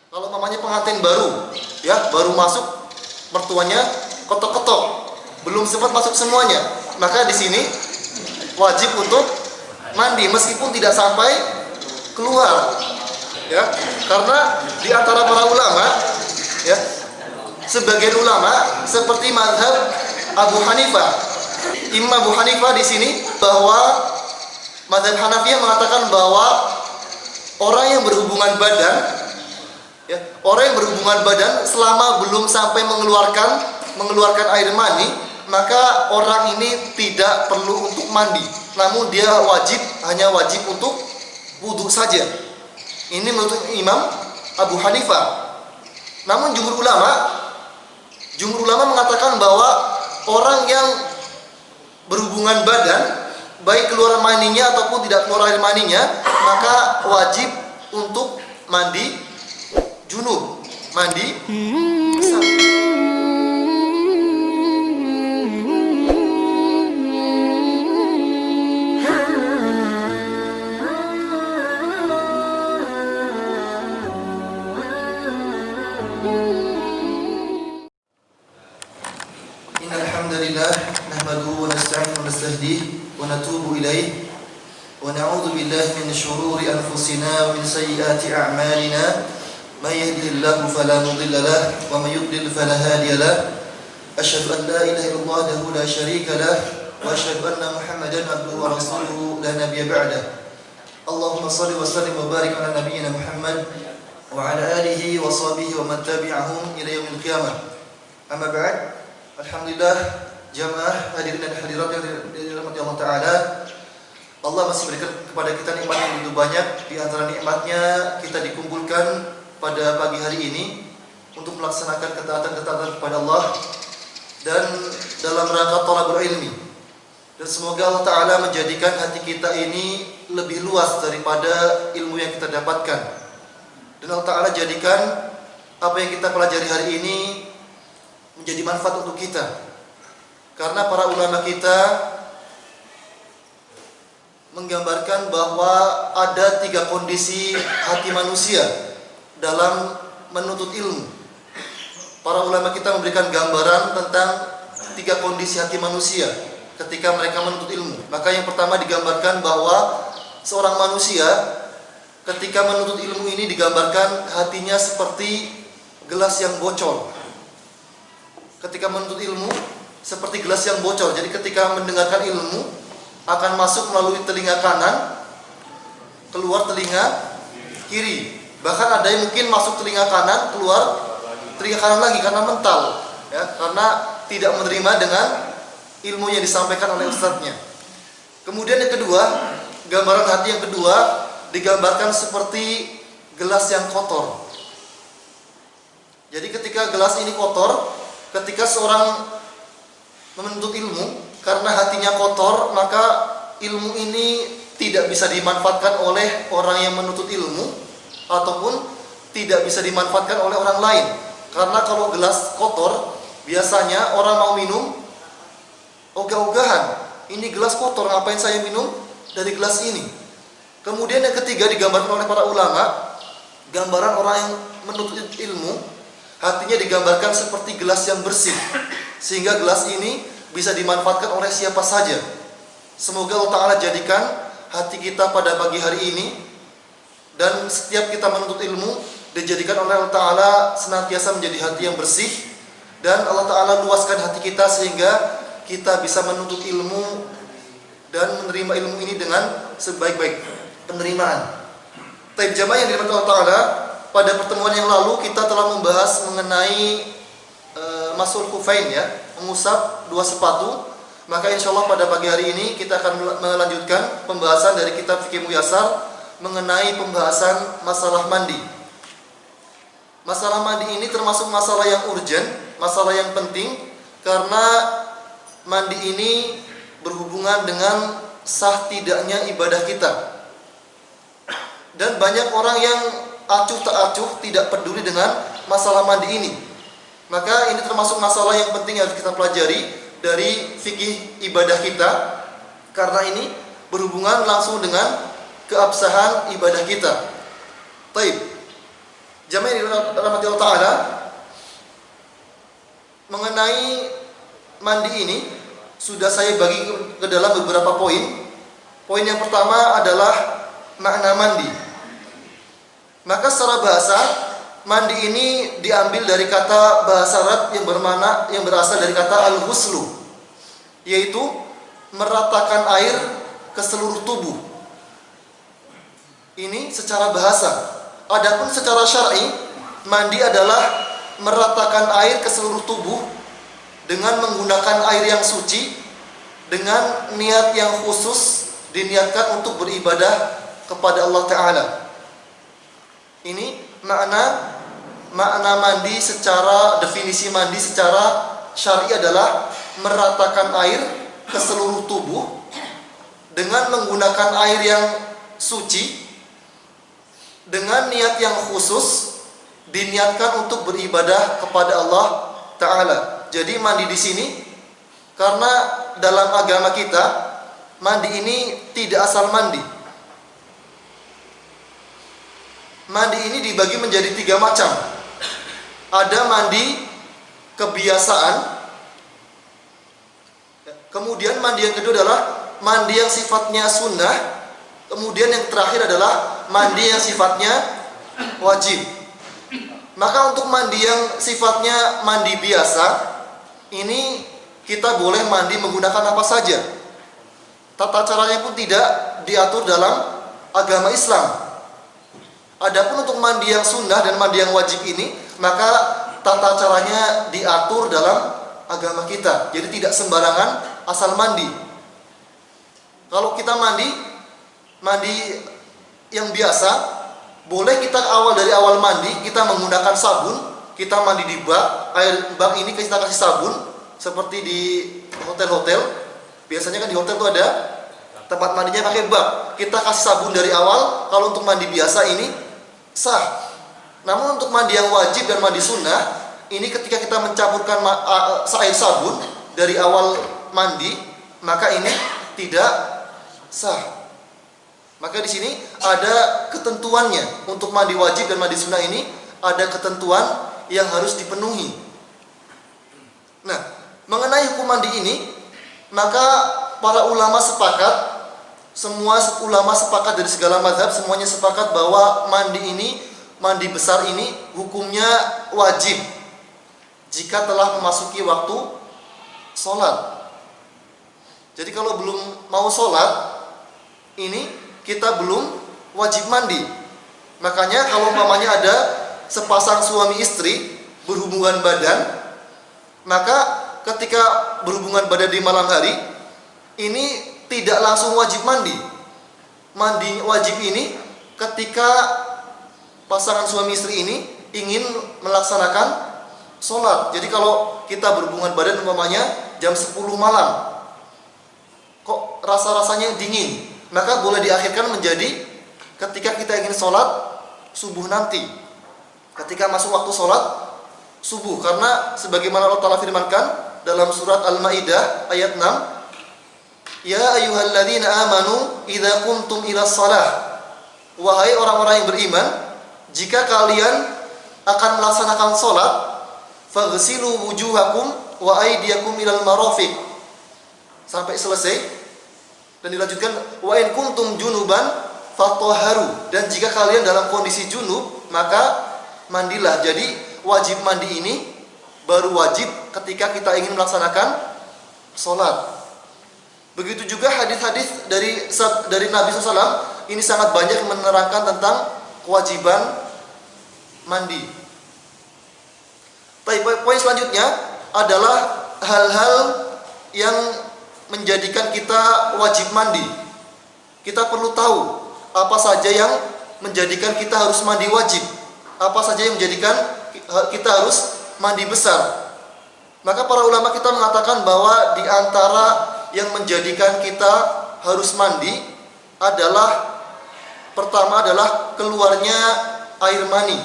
Kalau mamanya pengantin baru, ya baru masuk, mertuanya ketok-ketok, belum sempat masuk semuanya, maka di sini wajib untuk mandi meskipun tidak sampai keluar, ya. Karena di antara para ulama, ya, sebagian ulama seperti mazhab Abu Hanifah, Imam Abu Hanifah di sini, bahwa mazhab Hanafiyah mengatakan bahwa orang yang berhubungan badan, ya, orang yang berhubungan badan selama belum sampai mengeluarkan air mani, maka orang ini tidak perlu untuk mandi, namun dia hanya wajib untuk wudhu saja. Ini menurut Imam Abu Hanifah. Namun jumhur ulama mengatakan bahwa orang yang berhubungan badan, baik keluar maninya ataupun tidak keluar air maninya, maka wajib untuk mandi junub, mandi besar. Innal hamdalillah nahmaduhu wa nasta'inuhu wa nastahdihi wa natubu ilaihi wa na'udzu billahi min shururi anfusina wa min sayyiati a'malina. من يهده الله فلا مضل له ومن يضلل فلا هادي له أشهد أن لا إله إلا الله وحده لا شريك له وأشهد أن محمدا عبده ورسوله لا نبي بعده اللهم صل وسلم وبارك على نبينا محمد وعلى آله وصحبه ومن تبعهم إلى يوم القيامة أما بعد Alhamdulillah jamaah hadirin dan hadirat yang dirahmati Allah Ta'ala, Allah masih berikan kepada kita nikmat yang begitu banyak. Di antara nikmatnya kita dikumpulkan pada pagi hari ini untuk melaksanakan ketaatan-ketaatan kepada Allah dan dalam rangka thalabul ilmi. Dan semoga Allah Ta'ala menjadikan hati kita ini lebih luas daripada ilmu yang kita dapatkan. Dan Allah Ta'ala jadikan apa yang kita pelajari hari ini menjadi manfaat untuk kita. Karena para ulama kita menggambarkan bahwa ada 3 kondisi hati manusia dalam menuntut ilmu. Para ulama kita memberikan gambaran tentang 3 kondisi hati manusia ketika mereka menuntut ilmu. Maka yang pertama digambarkan bahwa seorang manusia ketika menuntut ilmu ini digambarkan hatinya seperti gelas yang bocor. Ketika menuntut ilmu seperti gelas yang bocor. Jadi ketika mendengarkan ilmu akan masuk melalui telinga kanan, keluar telinga kiri. Bahkan ada yang mungkin masuk telinga kanan, keluar telinga kanan lagi karena mental, ya, karena tidak menerima dengan ilmu yang disampaikan oleh ustadznya. Kemudian yang kedua, gambaran hati yang kedua digambarkan seperti gelas yang kotor. Jadi ketika gelas ini kotor, ketika seorang menuntut ilmu karena hatinya kotor, maka ilmu ini tidak bisa dimanfaatkan oleh orang yang menuntut ilmu ataupun tidak bisa dimanfaatkan oleh orang lain. Karena kalau gelas kotor, biasanya orang mau minum ogah-ogahan. Ini gelas kotor, ngapain saya minum dari gelas ini? Kemudian yang ketiga digambarkan oleh para ulama, gambaran orang yang menuntut ilmu, hatinya digambarkan seperti gelas yang bersih, sehingga gelas ini bisa dimanfaatkan oleh siapa saja. Semoga Allah Ta'ala jadikan hati kita pada pagi hari ini dan setiap kita menuntut ilmu dijadikan oleh Allah Ta'ala senantiasa menjadi hati yang bersih, dan Allah Ta'ala luaskan hati kita sehingga kita bisa menuntut ilmu dan menerima ilmu ini dengan sebaik-baik penerimaan. Taib jamaah yang dirahmati Allah Ta'ala, pada pertemuan yang lalu kita telah membahas mengenai masul kufain, ya, mengusap 2 sepatu. Maka insya Allah pada pagi hari ini kita akan melanjutkan pembahasan dari kitab Fikih Muyassar mengenai pembahasan masalah mandi. Masalah mandi ini termasuk masalah yang urgent, masalah yang penting, karena mandi ini berhubungan dengan sah tidaknya ibadah kita. Dan banyak orang yang acuh tak acuh tidak peduli dengan masalah mandi ini. Maka ini termasuk masalah yang penting yang harus kita pelajari dari fikih ibadah kita, karena ini berhubungan langsung dengan keabsahan ibadah kita. Baik. Jamaah yang dirahmati Allah Ta'ala, mengenai mandi ini sudah saya bagi ke dalam beberapa poin. Poin yang pertama adalah makna mandi. Maka secara bahasa, mandi ini diambil dari kata bahasa Arab yang berasal dari kata al-ghuslu, yaitu meratakan air ke seluruh tubuh. Ini secara bahasa. Adapun secara syar'i, mandi adalah meratakan air ke seluruh tubuh dengan menggunakan air yang suci, dengan niat yang khusus diniatkan untuk beribadah kepada Allah Ta'ala. Ini makna mandi secara, definisi mandi secara syar'i adalah meratakan air ke seluruh tubuh dengan menggunakan air yang suci, dengan niat yang khusus diniatkan untuk beribadah kepada Allah Ta'ala. Jadi mandi di sini, karena dalam agama kita mandi ini tidak asal mandi. Mandi ini dibagi menjadi 3 macam. Ada mandi kebiasaan, kemudian mandi yang kedua adalah mandi yang sifatnya sunnah, kemudian yang terakhir adalah mandi yang sifatnya wajib. Maka untuk mandi yang sifatnya mandi biasa, ini kita boleh mandi menggunakan apa saja. Tata caranya pun tidak diatur dalam agama Islam. Adapun untuk mandi yang sunnah dan mandi yang wajib ini, maka tata caranya diatur dalam agama kita. Jadi tidak sembarangan asal mandi. Kalau kita mandi yang biasa, boleh kita dari awal mandi kita menggunakan sabun, kita mandi di bak, air bak ini kita kasih sabun seperti di hotel-hotel. Biasanya kan di hotel tuh ada tempat mandinya pakai bak. Kita kasih sabun dari awal. Kalau untuk mandi biasa ini sah. Namun untuk mandi yang wajib dan mandi sunnah, ini ketika kita mencampurkan air sabun dari awal mandi, maka ini tidak sah. Maka di sini ada ketentuannya. Untuk mandi wajib dan mandi sunnah ini ada ketentuan yang harus dipenuhi. Nah, mengenai hukum mandi ini, maka para ulama sepakat, semua ulama sepakat dari segala mazhab, semuanya sepakat bahwa mandi besar ini hukumnya wajib jika telah memasuki waktu sholat. Jadi kalau belum mau sholat, ini kita belum wajib mandi. Makanya kalau umpamanya ada sepasang suami istri berhubungan badan, maka ketika berhubungan badan di malam hari, ini tidak langsung wajib mandi. Mandi wajib ini ketika pasangan suami istri ini ingin melaksanakan sholat. Jadi kalau kita berhubungan badan umpamanya jam 10 malam, kok rasa-rasanya dingin, maka boleh diakhirkan menjadi ketika kita ingin sholat subuh nanti, ketika masuk waktu sholat subuh. Karena sebagaimana Allah Ta'ala firmankan dalam surat Al-Ma'idah ayat 6, Ya ayyuhalladzina amanu idza qumtum ila shalah, wahai orang-orang yang beriman, jika kalian akan melaksanakan sholat, faghsilu wujuhakum wa aydiyakum ilal marafiq, sampai selesai. Dan dilanjutkan, wa in kuntum junuban fatahharu, dan jika kalian dalam kondisi junub maka mandilah. Jadi wajib mandi ini baru wajib ketika kita ingin melaksanakan sholat. Begitu juga hadis-hadis dari Nabi SAW ini sangat banyak menerangkan tentang kewajiban mandi. Poin selanjutnya adalah hal-hal yang menjadikan kita wajib mandi. Kita perlu tahu apa saja yang menjadikan kita harus mandi wajib, apa saja yang menjadikan kita harus mandi besar. Maka para ulama kita mengatakan bahwa di antara yang menjadikan kita harus mandi adalah, pertama adalah keluarnya air mani.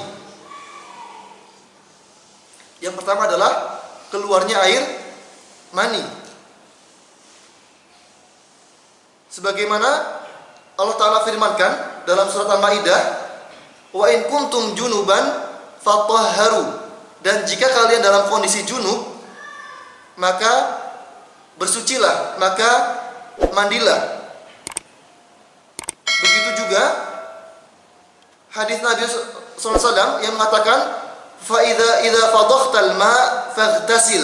Yang pertama adalah keluarnya air mani. Sebagaimana Allah Ta'ala firmankan dalam surat Al-Ma'idah, wa in kuntum junuban fatahharu, dan jika kalian dalam kondisi junub maka bersucilah, maka mandilah. Begitu juga hadis Nabi SAW yang mengatakan fa idza fadaghtal ma faghtasil,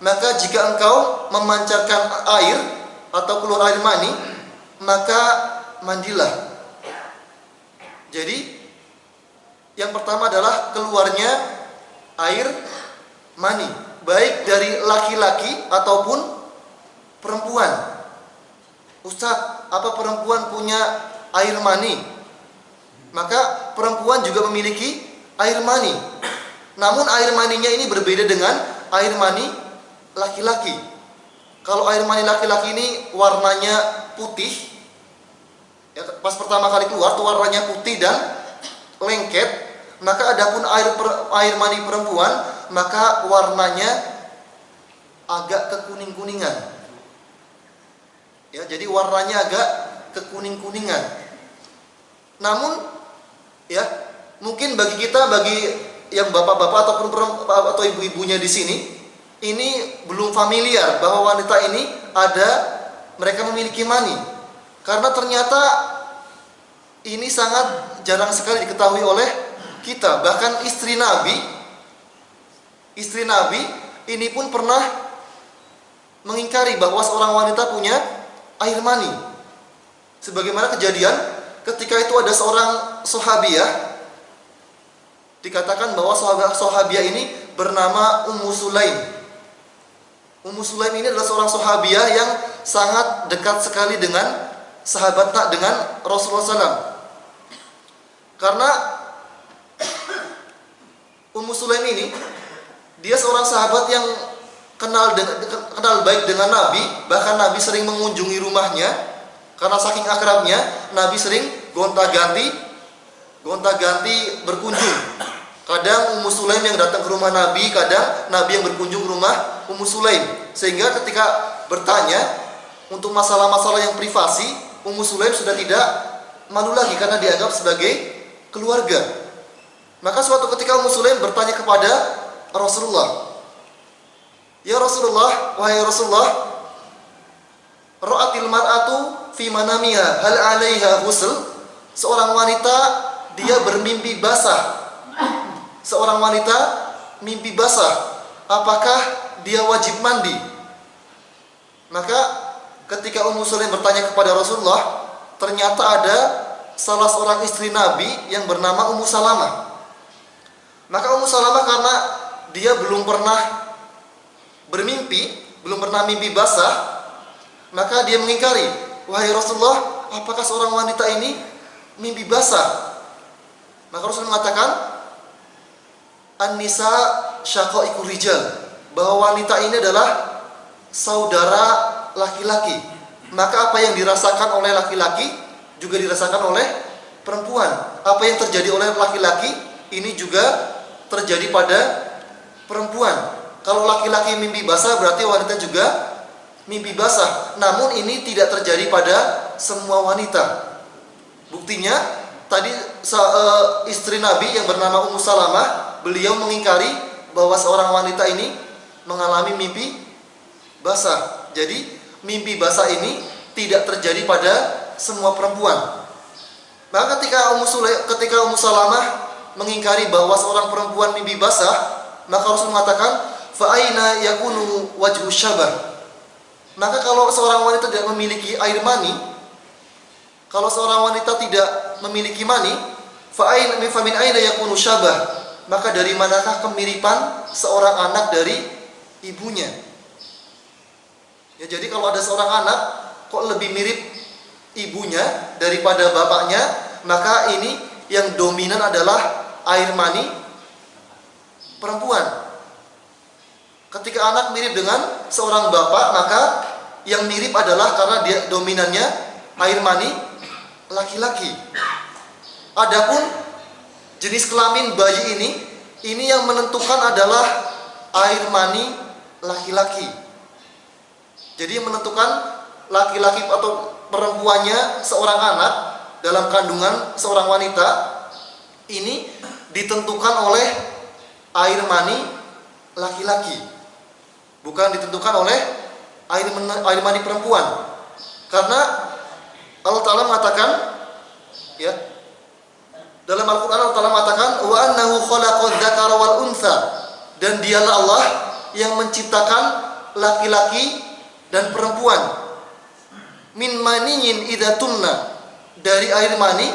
maka jika engkau memancarkan air atau keluar air mani maka mandilah. Jadi yang pertama adalah keluarnya air mani, baik dari laki-laki ataupun perempuan. Ustaz, apa perempuan punya air mani? Maka perempuan juga memiliki air mani. Namun air maninya ini berbeda dengan air mani laki-laki. Kalau air mani laki-laki ini warnanya putih, ya, pas pertama kali keluar tuh warnanya putih dan lengket. Maka adapun air mani perempuan maka warnanya agak kekuning-kuningan. Ya, jadi warnanya agak kekuning-kuningan. Namun ya, mungkin bagi kita, bagi yang bapak-bapak ataupun atau ibu-ibunya di sini, ini belum familiar bahwa wanita ini mereka memiliki mani. Karena ternyata ini sangat jarang sekali diketahui oleh kita. Bahkan istri Nabi ini pun pernah mengingkari bahwa seorang wanita punya air mani. Sebagaimana kejadian ketika itu ada seorang sahabiah, dikatakan bahwa sahabiah ini bernama Ummu Sulaim. Ummu Sulaim ini adalah seorang sahabiah yang sangat dekat sekali dengan dengan Rasulullah SAW. Karena Ummu Sulaim ini dia seorang sahabat yang kenal baik dengan Nabi. Bahkan Nabi sering mengunjungi rumahnya. Karena saking akrabnya, Nabi sering gonta-ganti berkunjung. Kadang Ummu Sulaim yang datang ke rumah Nabi, kadang Nabi yang berkunjung ke rumah Ummu Sulaim. Sehingga ketika bertanya untuk masalah-masalah yang privasi, Ummu Sulaim sudah tidak malu lagi karena dianggap sebagai keluarga. Maka suatu ketika Ummu Sulaim bertanya kepada Rasulullah, "Ya Rasulullah, wahai Rasulullah, ra'atil mar'atu fi manamiha hal 'alaiha ghusl?" Seorang wanita dia bermimpi basah. Seorang wanita mimpi basah, apakah dia wajib mandi? Maka ketika Ummu Sulaim bertanya kepada Rasulullah, ternyata ada salah seorang istri Nabi yang bernama Ummu Salamah. Maka Ummu Salamah karena dia belum pernah mimpi basah, maka dia mengingkari, "Wahai Rasulullah, apakah seorang wanita ini mimpi basah?" Maka Rasul mengatakan, "An-nisa syaqaiqur rijal," bahwa wanita ini adalah saudara laki-laki. Maka apa yang dirasakan oleh laki-laki juga dirasakan oleh perempuan. Apa yang terjadi oleh laki-laki ini juga terjadi pada perempuan. Kalau laki-laki mimpi basah berarti wanita juga mimpi basah. Namun ini tidak terjadi pada semua wanita. Buktinya tadi istri Nabi yang bernama Ummu Salamah, beliau mengingkari bahwa seorang wanita ini mengalami mimpi basah. Jadi mimpi basah ini tidak terjadi pada semua perempuan. Maka ketika Ummu Salamah mengingkari bahwa seorang perempuan mimpi basah, maka Rasul mengatakan, "Fa aina yakunu wajhu syabah?" Maka kalau seorang wanita tidak memiliki air mani, kalau seorang wanita tidak memiliki mani, fa min aina yakunu syabah? Maka dari manakah kemiripan seorang anak dari ibunya? Ya, jadi kalau ada seorang anak kok lebih mirip ibunya daripada bapaknya, maka ini yang dominan adalah air mani perempuan. Ketika anak mirip dengan seorang bapak, maka yang mirip adalah karena dia dominannya air mani laki-laki. Adapun jenis kelamin bayi ini yang menentukan adalah air mani laki-laki. Jadi yang menentukan laki-laki atau perempuannya seorang anak dalam kandungan seorang wanita ini ditentukan oleh air mani laki-laki, bukan ditentukan oleh air mani perempuan. Karena Allah Ta'ala mengatakan, ya, dalam Al-Quran Allah Ta'ala mengatakan wa annahu khalaqadz dzakara wal untha, dan dialah Allah yang menciptakan laki-laki dan perempuan, min maniyin idza tumna, dari air mani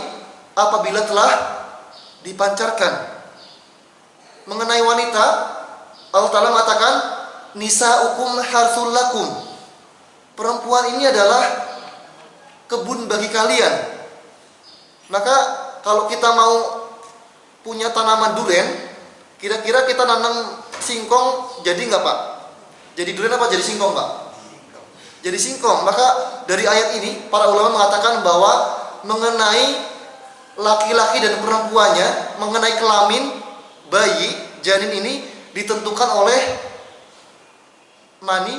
apabila telah dipancarkan. Mengenai wanita, Allah Ta'ala mengatakan nisa'ukum harsul lakum, perempuan ini adalah kebun bagi kalian. Maka kalau kita mau punya tanaman durian, kira-kira kita nanam singkong jadi nggak Pak? Jadi durian apa jadi singkong Pak? Jadi singkong. Maka dari ayat ini para ulama mengatakan bahwa mengenai laki-laki dan perempuannya, mengenai kelamin bayi janin ini ditentukan oleh mani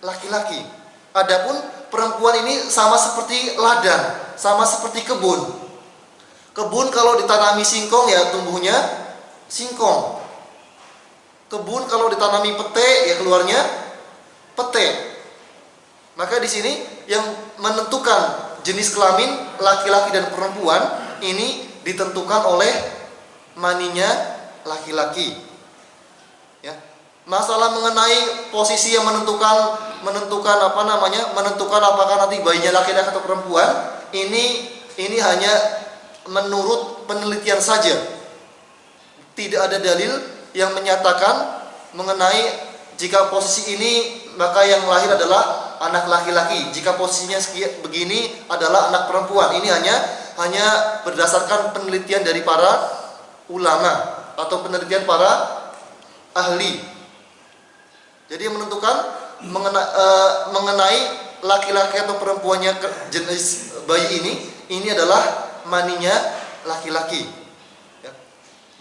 laki-laki. Adapun perempuan ini sama seperti ladang, sama seperti kebun. Kebun kalau ditanami singkong ya tumbuhnya singkong. Kebun kalau ditanami pete ya keluarnya pete. Maka di sini yang menentukan jenis kelamin laki-laki dan perempuan ini ditentukan oleh maninya laki-laki. Ya. Masalah mengenai posisi yang menentukan apakah nanti bayinya laki-laki atau perempuan, ini hanya menurut penelitian saja. Tidak ada dalil yang menyatakan mengenai jika posisi ini maka yang lahir adalah anak laki-laki, jika posisinya begini adalah anak perempuan. Ini hanya berdasarkan penelitian dari para ulama atau penelitian para ahli. Jadi yang menentukan mengenai laki-laki atau perempuannya jenis bayi ini adalah maninya laki-laki. Ya.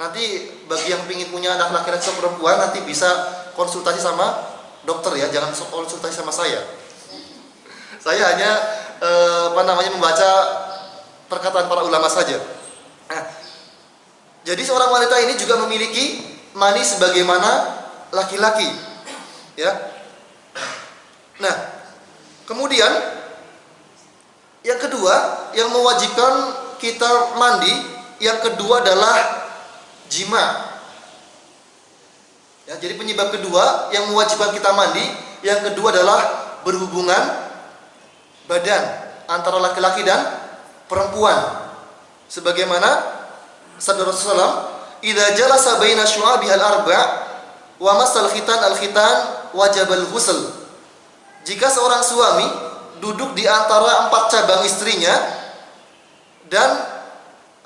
Nanti bagi yang ingin punya anak laki-laki atau perempuan nanti bisa konsultasi sama dokter ya, jangan konsultasi sama saya. Saya hanya membaca perkataan para ulama saja. Nah, jadi seorang wanita ini juga memiliki mani sebagaimana laki-laki. Ya. Nah, kemudian yang kedua yang mewajibkan kita mandi, yang kedua adalah jima. Ya, jadi penyebab kedua yang mewajibkan kita mandi, yang kedua adalah berhubungan badan antara laki-laki dan perempuan. Sebagaimana sabda Rasulullah, "Idza jalasa baina syu'abihal arba' wa masal khitan al-khitan wajibal ghusl." Jika seorang suami duduk di antara 4 cabang istrinya dan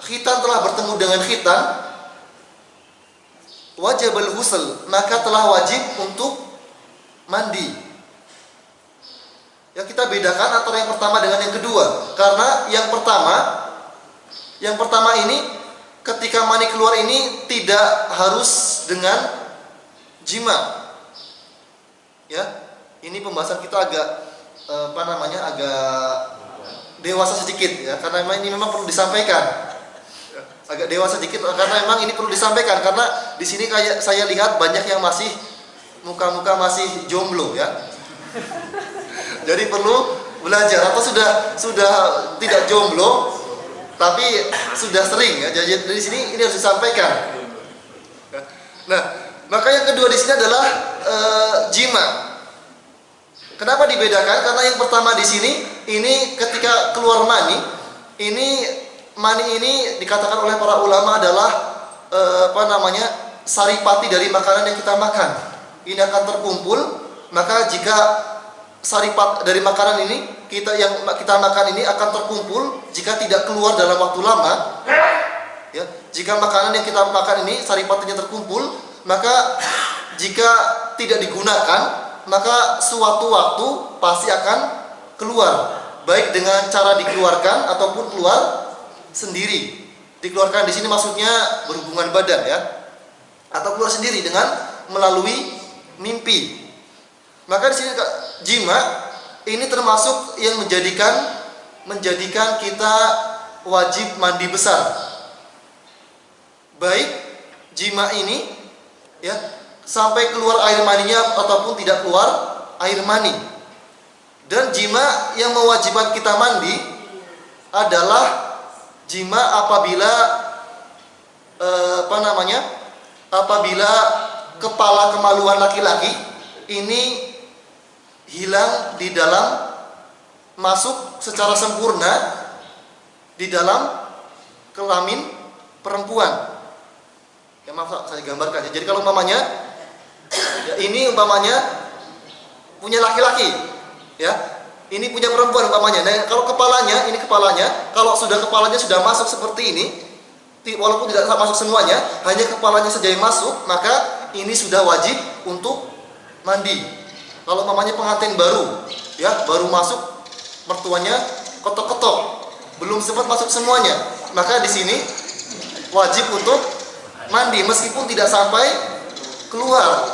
khitan telah bertemu dengan khitan, wajibal ghusl, maka telah wajib untuk mandi. Yang kita bedakan antara yang pertama dengan yang kedua, karena yang pertama ini ketika mani keluar ini tidak harus dengan jima. Ya, ini pembahasan kita agak agak dewasa sedikit ya, karena ini memang perlu disampaikan. Agak dewasa sedikit karena memang ini perlu disampaikan, karena di sini kayak saya lihat banyak yang masih muka-muka masih jomblo ya. Jadi perlu belajar, atau sudah tidak jomblo tapi sudah sering ya. Jadi di sini ini harus disampaikan. Nah, maka yang kedua di sini adalah jima. Kenapa dibedakan? Karena yang pertama di sini ini ketika keluar mani ini dikatakan oleh para ulama adalah saripati dari makanan yang kita makan. Ini akan terkumpul, maka jika saripat dari makanan ini yang kita makan ini akan terkumpul jika tidak keluar dalam waktu lama. Ya, jika makanan yang kita makan ini saripatinya terkumpul, maka jika tidak digunakan, maka suatu waktu pasti akan keluar, baik dengan cara dikeluarkan ataupun keluar sendiri. Dikeluarkan di sini maksudnya berhubungan badan ya, atau keluar sendiri dengan melalui mimpi. Maka di sini jima ini termasuk yang menjadikan kita wajib mandi besar. baik jima ini ya sampai keluar air maninya ataupun tidak keluar air mani. Dan jima yang mewajibkan kita mandi adalah jima apabila apabila kepala kemaluan laki-laki ini hilang di dalam, masuk secara sempurna di dalam kelamin perempuan. Ya maaf saya gambarkan ya. Jadi kalau umpamanya ya, ini umpamanya punya laki-laki ya, ini punya perempuan umpamanya. Nah, kalau kepalanya, ini kepalanya, kalau kepalanya sudah masuk seperti ini, walaupun tidak masuk semuanya, hanya kepalanya saja yang masuk, maka ini sudah wajib untuk mandi. Kalau umpamanya pengantin baru, ya baru masuk, mertuanya ketok-ketok, belum sempat masuk semuanya, maka di sini wajib untuk mandi meskipun tidak sampai keluar.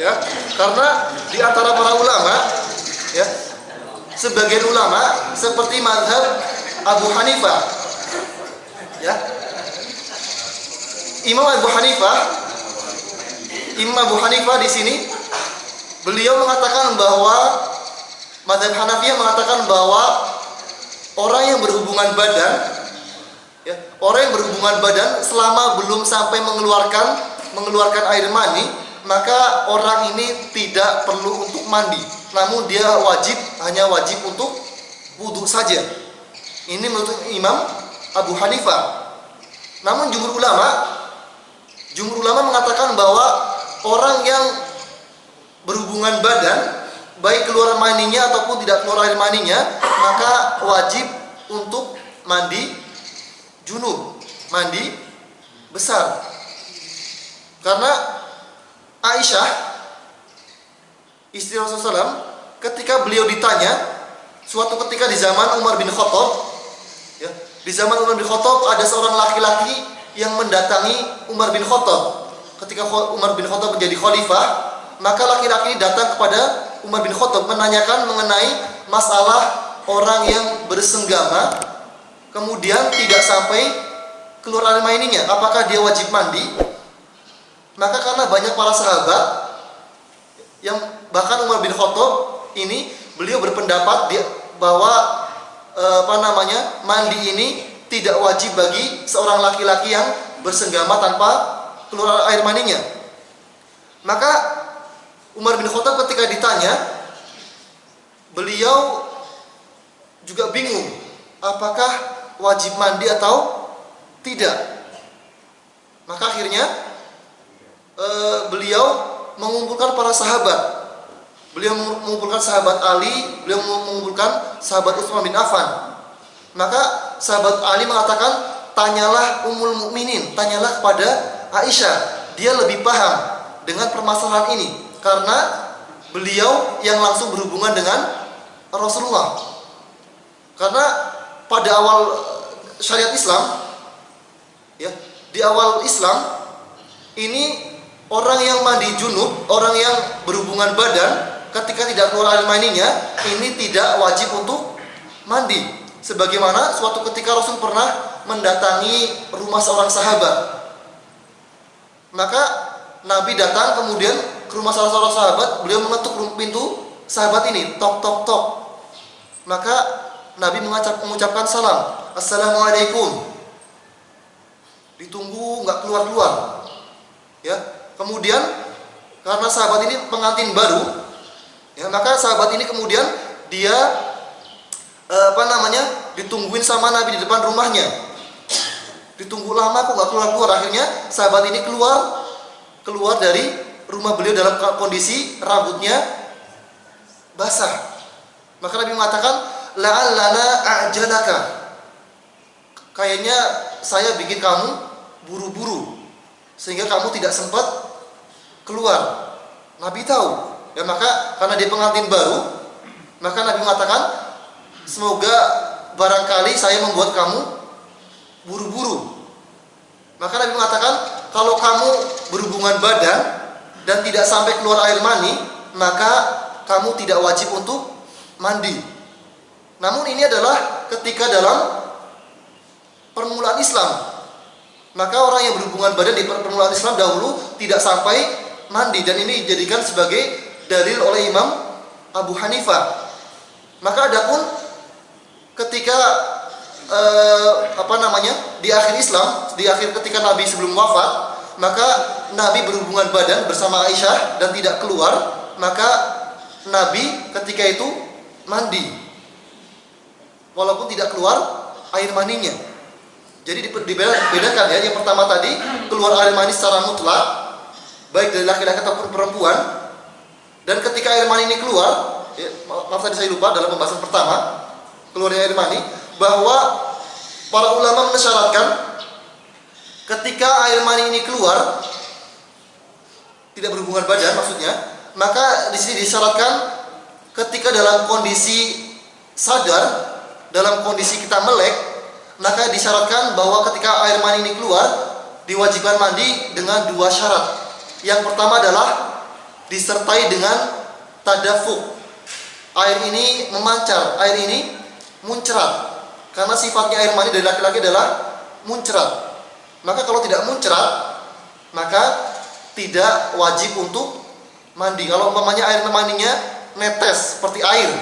Ya, karena di antara para ulama, ya, sebagian ulama seperti mazhab Abu Hanifah, ya, Imam Abu Hanifah di sini beliau mengatakan bahwa mazhab Hanafiyah mengatakan bahwa orang yang berhubungan badan, ya, orang yang berhubungan badan selama belum sampai mengeluarkan air mani, maka orang ini tidak perlu untuk mandi, namun dia hanya wajib untuk wudhu saja. Ini menurut Imam Abu Hanifah. Namun jumhur ulama mengatakan bahwa orang yang berhubungan badan, baik keluar maninya ataupun tidak keluar air maninya, maka wajib untuk mandi junub, mandi besar. Karena Aisyah, istri Rasulullah SAW, ketika beliau ditanya, suatu ketika di zaman Umar bin Khattab, ya, di zaman Umar bin Khattab ada seorang laki-laki yang mendatangi Umar bin Khattab. Ketika Umar bin Khattab menjadi khalifah, maka laki-laki ini datang kepada Umar bin Khattab menanyakan mengenai masalah orang yang bersenggama, kemudian tidak sampai keluar air maninya, apakah dia wajib mandi? Maka karena banyak para sahabat yang bahkan Umar bin Khattab ini beliau berpendapat bahwa mandi ini tidak wajib bagi seorang laki-laki yang bersenggama tanpa keluar air maninya. Maka Umar bin Khattab ketika ditanya, beliau juga bingung apakah wajib mandi atau tidak. Maka akhirnya beliau mengumpulkan para sahabat. Beliau mengumpulkan sahabat Ali, beliau mengumpulkan sahabat Utsman bin Affan. Maka sahabat Ali mengatakan, tanyalah Ummul Mukminin, tanyalah kepada Aisyah, dia lebih paham dengan permasalahan ini karena beliau yang langsung berhubungan dengan Rasulullah. Karena pada awal syariat Islam, ya, di awal Islam ini orang yang mandi junub, orang yang berhubungan badan ketika tidak keluar air maninya, ini tidak wajib untuk mandi. Sebagaimana suatu ketika Rasul pernah mendatangi rumah seorang sahabat. Maka Nabi datang kemudian ke rumah salah seorang sahabat, beliau mengetuk pintu sahabat ini, tok tok tok. Maka Nabi mengucapkan salam, Assalamualaikum. Ditunggu nggak keluar-keluar. Ya. Kemudian karena sahabat ini pengantin baru, ya, maka sahabat ini kemudian dia ditungguin sama Nabi di depan rumahnya. Ditunggu lama kok nggak keluar-keluar. Akhirnya sahabat ini keluar dari rumah beliau dalam kondisi rambutnya basah. Maka Nabi mengatakan, la'allana a'jalaka. Kayaknya saya bikin kamu buru-buru sehingga kamu tidak sempat keluar. Nabi tahu, ya, maka karena dia pengantin baru, maka Nabi mengatakan, semoga barangkali saya membuat kamu buru-buru. Maka Nabi mengatakan, kalau kamu berhubungan badan dan tidak sampai keluar air mani, maka kamu tidak wajib untuk mandi. Namun ini adalah ketika dalam permulaan Islam. Maka orang yang berhubungan badan di permulaan Islam dahulu tidak sampai mandi, dan ini dijadikan sebagai dalil oleh Imam Abu Hanifah. Maka adapun ketika di akhir Islam, di akhir ketika Nabi sebelum wafat, maka Nabi berhubungan badan bersama Aisyah dan tidak keluar, maka Nabi ketika itu mandi walaupun tidak keluar air maninya. Jadi dibedakan ya, yang pertama tadi keluar air mani secara mutlak baik dari laki-laki ataupun perempuan, dan ketika air mani ini keluar ya, maaf tadi saya lupa dalam pembahasan pertama keluarnya air mani, bahwa para ulama mensyaratkan ketika air mani ini keluar tidak berhubungan badan maksudnya, maka di sini disyaratkan ketika dalam kondisi sadar, dalam kondisi kita melek, maka disyaratkan bahwa ketika air mani ini keluar diwajibkan mandi dengan dua syarat. Yang pertama adalah disertai dengan tadafuk. Air ini memancar, air ini muncrat. Karena sifatnya air mani dari laki-laki adalah muncrat. Maka kalau tidak muncrat, maka tidak wajib untuk mandi. Kalau umpamanya air maninya netes seperti air,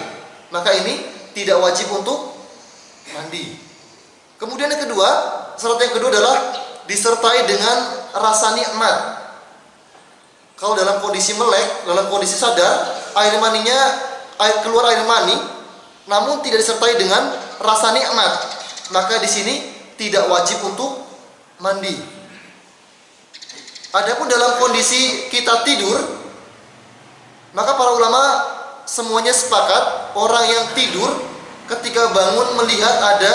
maka ini tidak wajib untuk mandi. Kemudian yang kedua, syarat yang kedua adalah disertai dengan rasa nikmat. Kalau dalam kondisi melek, dalam kondisi sadar, keluar air mani, namun tidak disertai dengan rasa nikmat, maka di sini tidak wajib untuk mandi. Adapun dalam kondisi kita tidur, maka para ulama semuanya sepakat orang yang tidur ketika bangun melihat ada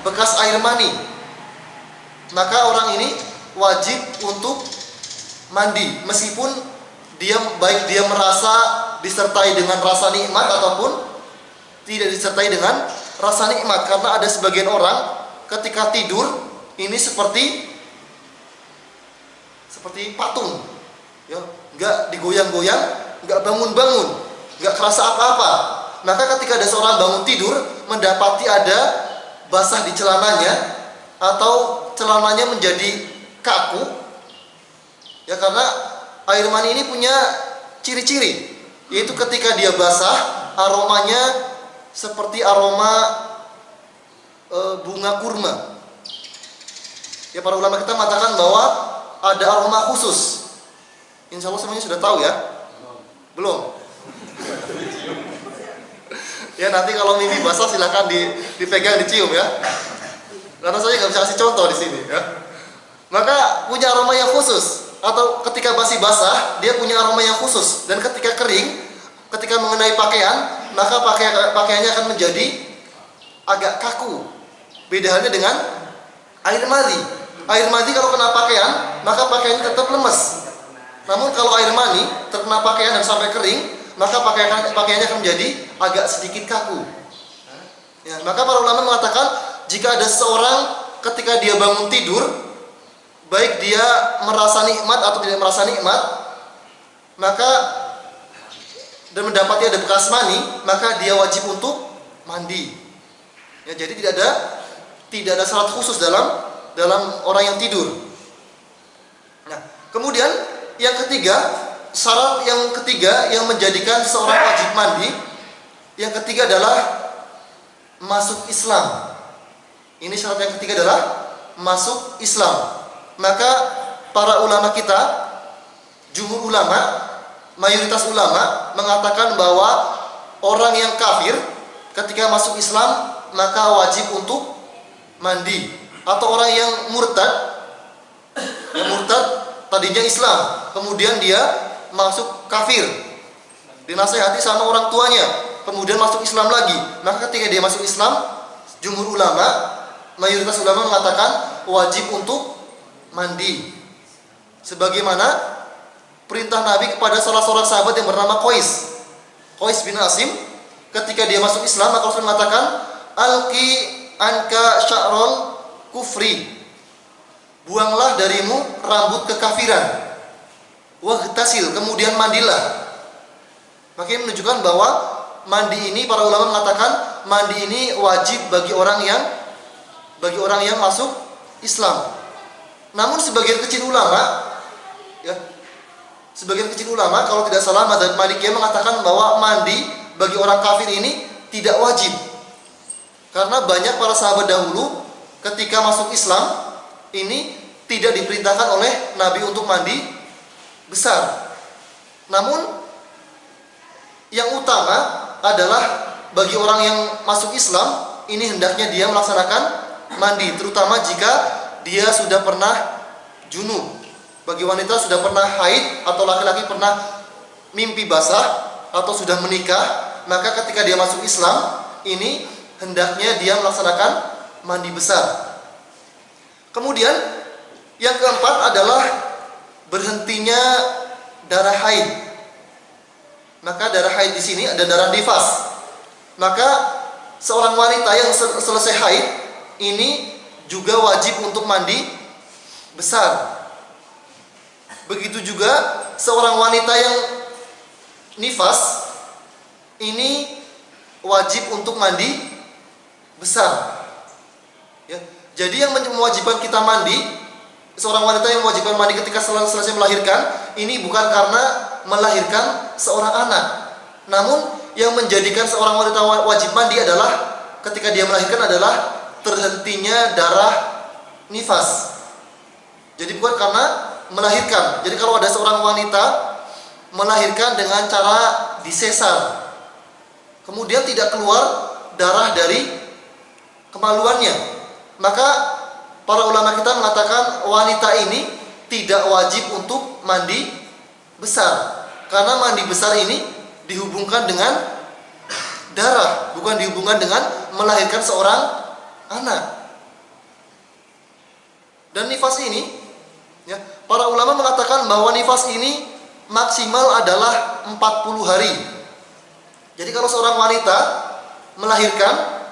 bekas air mani, maka orang ini wajib untuk mandi meskipun baik dia merasa disertai dengan rasa nikmat ataupun tidak disertai dengan rasa nikmat. Karena ada sebagian orang ketika tidur ini seperti patung ya, nggak digoyang-goyang, nggak bangun-bangun, nggak kerasa apa-apa. Maka ketika ada seorang bangun tidur mendapati ada basah di celananya atau celananya menjadi kaku ya, karena air mani ini punya ciri-ciri, yaitu ketika dia basah aromanya seperti aroma bunga kurma ya. Para ulama kita mengatakan bahwa ada aroma khusus. Insya Allah semuanya sudah tahu ya? Belum? Ya nanti kalau mimi basah silahkan dipegang, dicium ya. Karena saya nggak bisa kasih contoh di sini ya. Maka punya aroma yang khusus, atau ketika masih basah dia punya aroma yang khusus, dan ketika kering, ketika mengenai pakaian, maka pakaiannya akan menjadi agak kaku. Beda halnya dengan air mani. Air mani kalau kena pakaian, maka pakaiannya tetap lemes. Namun kalau air mani terkena pakaian dan sampai kering, maka pakaiannya akan menjadi agak sedikit kaku. Ya, maka para ulama mengatakan jika ada seseorang ketika dia bangun tidur, baik dia merasa nikmat atau tidak merasa nikmat, maka dan mendapati ada bekas mani, maka dia wajib untuk mandi. Ya, jadi tidak ada syarat khusus dalam orang yang tidur. Nah, kemudian yang ketiga, syarat yang ketiga yang menjadikan seorang wajib mandi, yang ketiga adalah masuk Islam. Ini syarat yang ketiga adalah masuk Islam. Maka para ulama kita, jumhur ulama, mayoritas ulama mengatakan bahwa orang yang kafir ketika masuk Islam maka wajib untuk mandi. Atau orang yang murtad tadinya Islam, kemudian dia masuk kafir, dinasihati sama orang tuanya, kemudian masuk Islam lagi, maka ketika dia masuk Islam, jumhur ulama, mayoritas ulama mengatakan wajib untuk mandi. Sebagaimana perintah Nabi kepada salah seorang sahabat yang bernama Qais bin Asim, ketika dia masuk Islam, maka Rasul mengatakan alqi anka sya'rul kufri, buanglah darimu rambut kekafiran, waghtasil, kemudian mandilah. Maka ini menunjukkan bahwa mandi ini, para ulama mengatakan mandi ini wajib bagi orang yang masuk Islam. Namun sebagian kecil ulama, ya, sebagian kecil ulama kalau tidak salah mazhab Malikiyah mengatakan bahwa mandi bagi orang kafir ini tidak wajib. Karena banyak para sahabat dahulu ketika masuk Islam ini tidak diperintahkan oleh Nabi untuk mandi besar. Namun yang utama adalah bagi orang yang masuk Islam ini hendaknya dia melaksanakan mandi, terutama jika dia sudah pernah junub. Bagi wanita sudah pernah haid atau laki-laki pernah mimpi basah atau sudah menikah, maka ketika dia masuk Islam ini hendaknya dia melaksanakan mandi besar. Kemudian yang keempat adalah berhentinya darah haid. Maka darah haid di sini ada darah nifas. Maka seorang wanita yang selesai haid ini juga wajib untuk mandi besar. Begitu juga seorang wanita yang nifas ini wajib untuk mandi besar. Ya. Jadi yang mewajibkan kita mandi, seorang wanita yang mewajibkan mandi ketika selesai melahirkan, ini bukan karena melahirkan seorang anak. Namun yang menjadikan seorang wanita wajib mandi adalah ketika dia melahirkan adalah terhentinya darah nifas. Jadi bukan karena melahirkan. Jadi kalau ada seorang wanita melahirkan dengan cara disesar, kemudian tidak keluar darah dari kemaluannya, maka para ulama kita mengatakan wanita ini tidak wajib untuk mandi besar. Karena mandi besar ini dihubungkan dengan darah, bukan dihubungkan dengan melahirkan seorang anak. Dan nifas ini, ya, para ulama mengatakan bahwa nifas ini maksimal adalah 40 hari. Jadi kalau seorang wanita melahirkan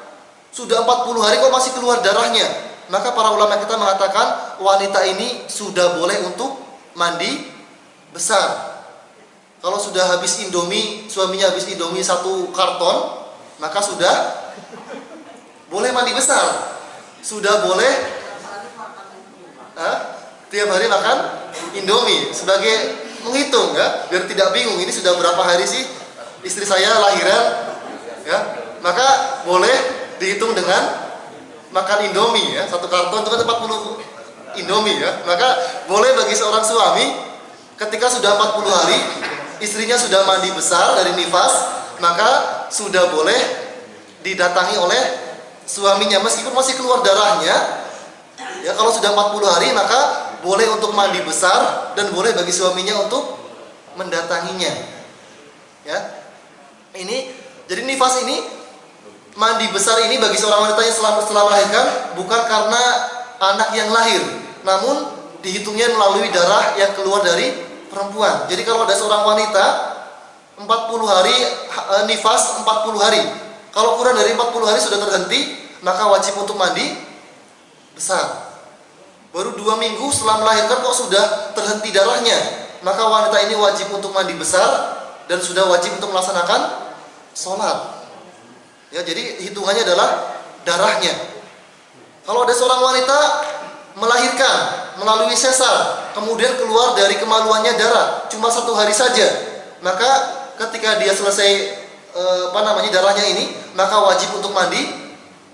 sudah 40 hari kok masih keluar darahnya, maka para ulama kita mengatakan wanita ini sudah boleh untuk mandi besar. Kalau sudah habis Indomie, suaminya habis Indomie 1 karton, maka sudah boleh mandi besar. Sudah boleh tiap hari makan Indomie sebagai menghitung, ya, biar tidak bingung ini sudah berapa hari sih istri saya lahiran, ya. Maka boleh dihitung dengan makan Indomie, ya. 1 karton itu kan 40 Indomie, ya. Maka boleh bagi seorang suami ketika sudah 40 hari istrinya sudah mandi besar dari nifas, maka sudah boleh didatangi oleh suaminya meskipun masih keluar darahnya. Ya, kalau sudah 40 hari maka boleh untuk mandi besar dan boleh bagi suaminya untuk mendatanginya. Ya. Ini jadi nifas ini, mandi besar ini bagi seorang wanita yang setelah melahirkan bukan karena anak yang lahir, namun dihitungnya melalui darah yang keluar dari perempuan. Jadi kalau ada seorang wanita 40 hari nifas 40 hari. Kalau kurang dari 40 hari sudah terhenti, maka wajib untuk mandi besar. Baru 2 minggu setelah melahirkan kok sudah terhenti darahnya, maka wanita ini wajib untuk mandi besar dan sudah wajib untuk melaksanakan sholat. Ya, jadi hitungannya adalah darahnya. Kalau ada seorang wanita melahirkan melalui sesar, kemudian keluar dari kemaluannya darah cuma 1 hari saja, maka ketika dia selesai darahnya ini, maka wajib untuk mandi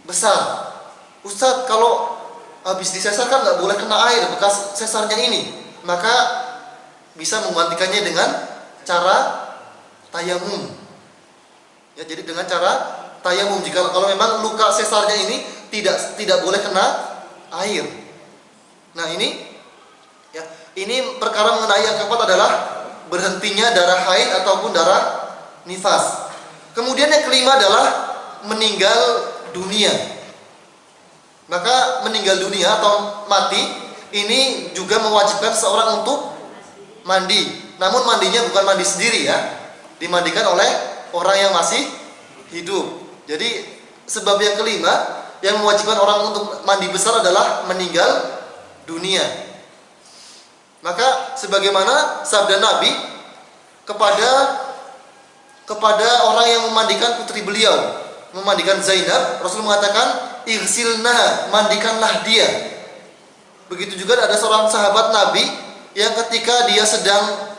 besar. Ustadz, kalau habis disesar kan nggak boleh kena air bekas sesarnya ini, maka bisa menggantikannya dengan cara tayamum. Ya, jadi dengan cara tayamum jika kalau memang luka sesarnya ini tidak boleh kena air. Nah, ini perkara mengenai yang keempat adalah berhentinya darah haid ataupun darah nifas. Kemudian yang kelima adalah meninggal dunia. Maka meninggal dunia atau mati ini juga mewajibkan seorang untuk mandi. Namun mandinya bukan mandi sendiri, ya. Dimandikan oleh orang yang masih hidup. Jadi sebab yang kelima yang mewajibkan orang untuk mandi besar adalah meninggal dunia. Maka sebagaimana sabda Nabi kepada orang yang memandikan putri beliau, memandikan Zainab, Rasul mengatakan, "Ighsilna, mandikanlah dia." Begitu juga ada seorang sahabat Nabi yang ketika dia sedang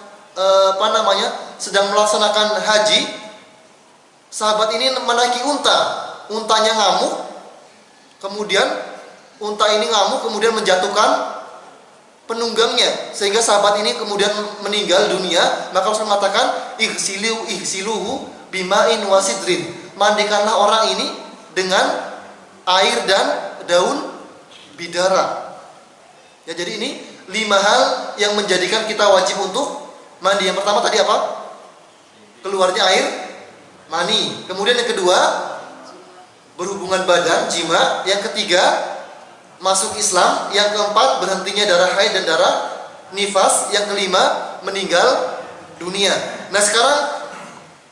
sedang melaksanakan haji, sahabat ini menaiki unta. Untanya ngamuk, kemudian unta ini ngamuk, kemudian menjatuhkan penunggangnya, sehingga sahabat ini kemudian meninggal dunia. Maka Rasul mengatakan, ihsiluhu bima'in wasidrin, mandikanlah orang ini dengan air dan daun bidara. Ya, jadi ini 5 hal yang menjadikan kita wajib untuk mandi. Yang pertama tadi apa? Keluarnya air mani. Kemudian yang kedua, berhubungan badan, jima. Yang ketiga, masuk Islam. Yang keempat, berhentinya darah haid dan darah nifas. Yang kelima, meninggal dunia. Nah, sekarang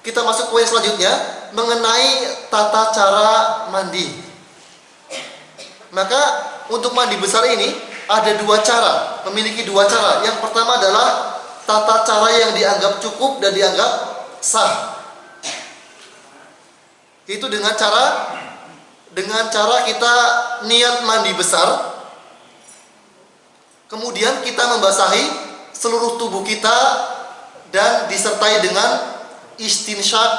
kita masuk poin selanjutnya mengenai tata cara mandi. Maka untuk mandi besar ini ada 2 cara, memiliki 2 cara. Yang pertama adalah tata cara yang dianggap cukup dan dianggap sah. Itu dengan cara kita niat mandi besar, kemudian kita membasahi seluruh tubuh kita dan disertai dengan istinsyak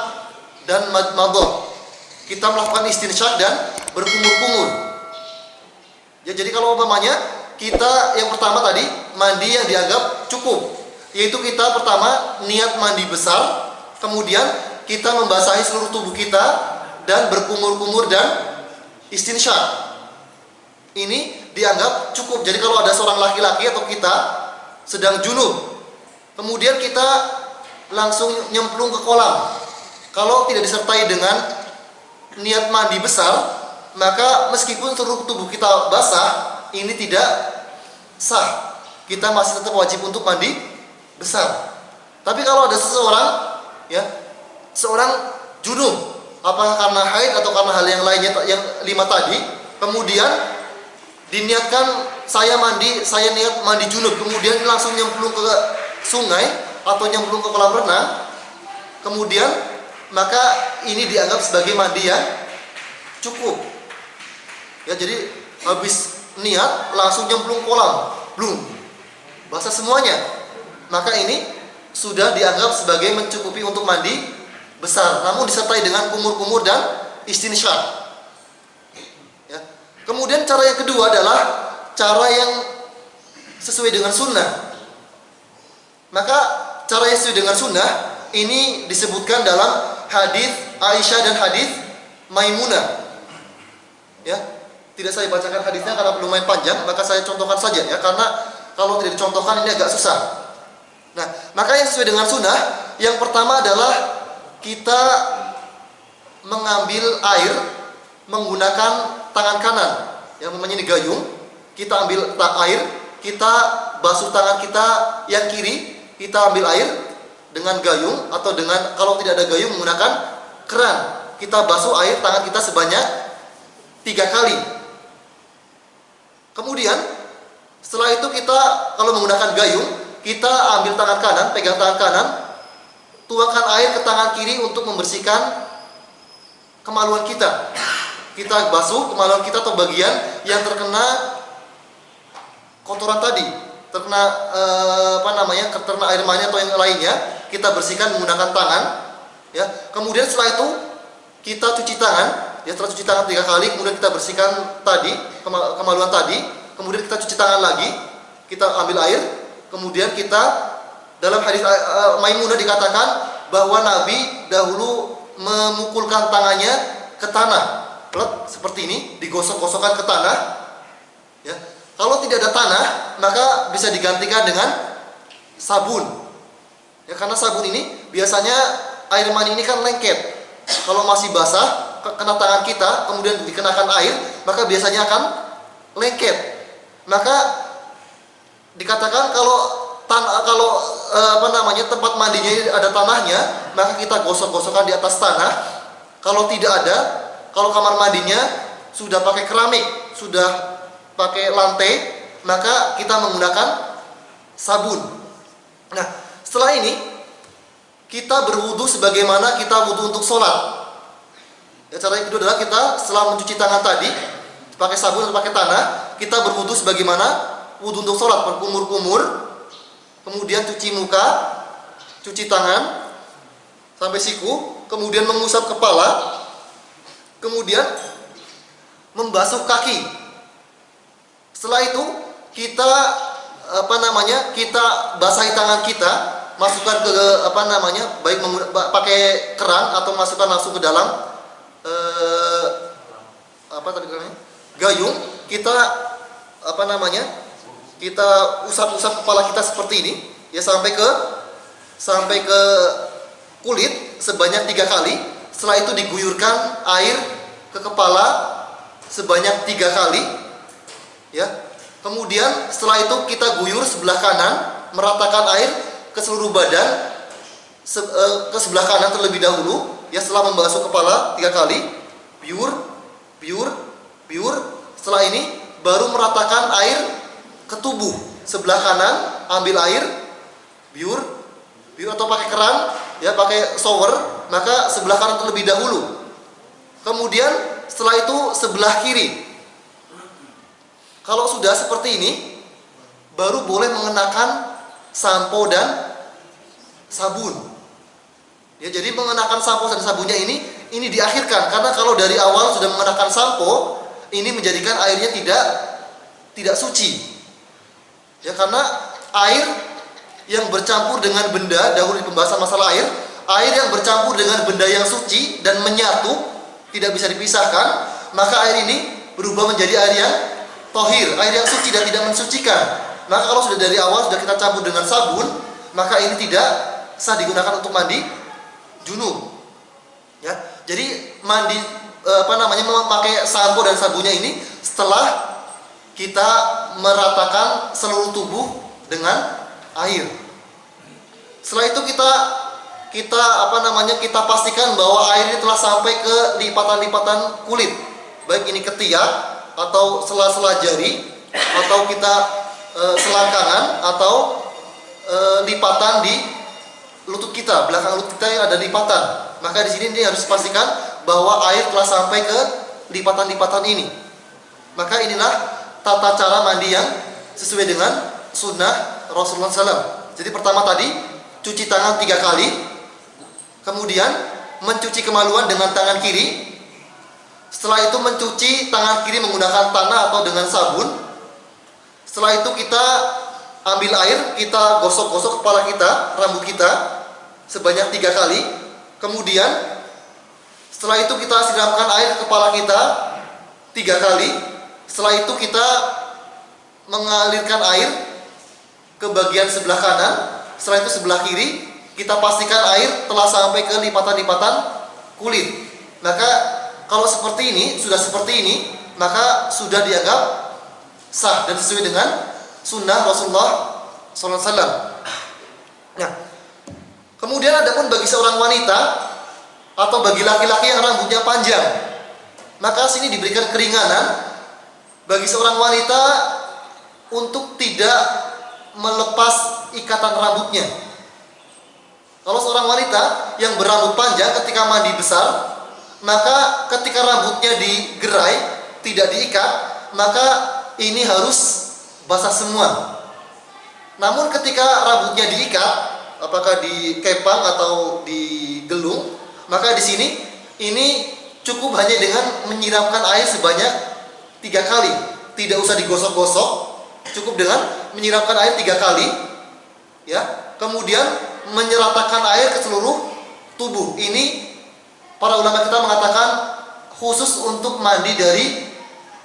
dan madmadah. Kita melakukan istinsyak dan berkumur-kumur. Ya, jadi kalau umpamanya kita yang pertama tadi mandi yang dianggap cukup, yaitu kita pertama niat mandi besar, kemudian kita membasahi seluruh tubuh kita dan berkumur-kumur dan istinsyak. Ini dianggap cukup. Jadi kalau ada seorang laki-laki atau kita sedang junub, kemudian kita langsung nyemplung ke kolam, kalau tidak disertai dengan niat mandi besar, maka meskipun seluruh tubuh kita basah, ini tidak sah. Kita masih tetap wajib untuk mandi besar. Tapi kalau ada seseorang, ya, seorang junub, apakah karena haid atau karena hal yang lainnya, yang 5 tadi, kemudian diniatkan saya niat mandi junub, kemudian langsung nyemplung ke sungai atau nyemplung ke kolam renang, kemudian maka ini dianggap sebagai mandi yang cukup. Ya, jadi habis niat langsung nyemplung kolam, belum basah semuanya, maka ini sudah dianggap sebagai mencukupi untuk mandi besar, namun disertai dengan kumur-kumur dan istinsyak. Ya. Kemudian cara yang kedua adalah cara yang sesuai dengan sunnah. Maka cara yang sesuai dengan sunnah ini disebutkan dalam hadis Aisyah dan hadis Maimunah. Ya, tidak saya bacakan hadisnya karena lumayan panjang, maka saya contohkan saja ya, karena kalau tidak dicontohkan ini agak susah. Nah, maka yang sesuai dengan sunnah, yang pertama adalah kita mengambil air menggunakan tangan kanan, yang namanya ini gayung. Kita ambil air, kita basuh tangan kita yang kiri, kita ambil air dengan gayung, atau dengan kalau tidak ada gayung menggunakan keran. Kita basuh air tangan kita sebanyak 3 kali. Kemudian setelah itu kita kalau menggunakan gayung, kita ambil tangan kanan, pegang tangan kanan, tuangkan air ke tangan kiri untuk membersihkan kemaluan kita. Kita basuh kemaluan kita atau bagian yang terkena kotoran tadi, terkena terkena air mani atau yang lainnya, kita bersihkan menggunakan tangan. Ya. Kemudian setelah itu kita cuci tangan. Ya, setelah cuci tangan 3 kali, kemudian kita bersihkan tadi kemaluan tadi, kemudian kita cuci tangan lagi, kita ambil air, kemudian kita dalam hadis Maimunah dikatakan bahwa Nabi dahulu memukulkan tangannya ke tanah, seperti ini, digosok-gosokkan ke tanah. Ya. Kalau tidak ada tanah, maka bisa digantikan dengan sabun. Ya, karena sabun ini biasanya air mani ini kan lengket. Kalau masih basah, kena tangan kita, kemudian dikenakan air, maka biasanya akan lengket. Maka dikatakan kalau tempat mandinya ada tanahnya, maka kita gosok-gosokkan di atas tanah. Kalau tidak ada, kalau kamar mandinya sudah pakai keramik, sudah pakai lantai, maka kita menggunakan sabun. Nah, setelah ini kita berwudu sebagaimana kita wudu untuk sholat. Ya, cara yang kedua adalah kita setelah mencuci tangan tadi pakai sabun atau pakai tanah, kita berwudu sebagaimana wudhu untuk sholat, berkumur-kumur, kemudian cuci muka, cuci tangan sampai siku, kemudian mengusap kepala, kemudian membasuh kaki. Setelah itu kita kita basahi tangan kita, masukkan ke baik pakai keran atau masukkan langsung ke dalam gayung. Kita kita usap-usap kepala kita seperti ini ya, sampai ke kulit sebanyak 3 kali. Setelah itu diguyurkan air ke kepala sebanyak 3 kali ya. Kemudian setelah itu kita guyur sebelah kanan, meratakan air ke seluruh badan, ke sebelah kanan terlebih dahulu ya. Setelah membasuh kepala 3 kali, biur. Setelah ini baru meratakan air ke tubuh sebelah kanan, ambil air, biur atau pakai keran ya, pakai shower, maka sebelah kanan terlebih dahulu. Kemudian setelah itu sebelah kiri. Kalau sudah seperti ini, baru boleh mengenakan sampo dan sabun. Ya, jadi mengenakan sampo dan sabunnya ini diakhirkan, karena kalau dari awal sudah mengenakan sampo, ini menjadikan airnya tidak suci. Ya, karena air yang bercampur dengan benda, dahulu di pembahasan masalah air yang bercampur dengan benda yang suci dan menyatu, tidak bisa dipisahkan, maka air ini berubah menjadi air yang tohir, air yang suci dan tidak mensucikan. Maka kalau sudah dari awal sudah kita campur dengan sabun, maka ini tidak sah digunakan untuk mandi junub. Ya, jadi mandi memakai sampo dan sabunnya ini setelah kita meratakan seluruh tubuh dengan air. Setelah itu kita pastikan bahwa air ini telah sampai ke lipatan-lipatan kulit, baik ini ketiak atau sela-sela jari, atau kita selangkangan, atau lipatan di lutut kita, belakang lutut kita yang ada lipatan. Maka di sini harus dipastikan bahwa air telah sampai ke lipatan-lipatan ini. Maka inilah tata cara mandi yang sesuai dengan sunnah Rasulullah SAW. Jadi pertama tadi cuci tangan 3 kali, kemudian mencuci kemaluan dengan tangan kiri. Setelah itu mencuci tangan kiri menggunakan tanah atau dengan sabun. Setelah itu kita ambil air, kita gosok-gosok kepala kita, rambut kita sebanyak 3 kali. Kemudian setelah itu kita siramkan air ke kepala kita 3 kali. Setelah itu kita mengalirkan air ke bagian sebelah kanan. Setelah itu sebelah kiri, kita pastikan air telah sampai ke lipatan-lipatan kulit. Maka kalau seperti ini, maka sudah dianggap sah dan sesuai dengan sunnah Rasulullah SAW. Nah, kemudian adapun bagi seorang wanita atau bagi laki-laki yang rambutnya panjang, maka sini diberikan keringanan bagi seorang wanita untuk tidak melepas ikatan rambutnya. Kalau seorang wanita yang berambut panjang ketika mandi besar, maka ketika rambutnya digerai, tidak diikat, maka ini harus basah semua. Namun ketika rambutnya diikat, apakah dikepang atau digelung, maka di sini ini cukup hanya dengan menyiramkan air sebanyak 3 kali, tidak usah digosok-gosok, cukup dengan menyiramkan air 3 kali, ya. Kemudian menyeratakan air ke seluruh tubuh. Ini para ulama kita mengatakan khusus untuk mandi dari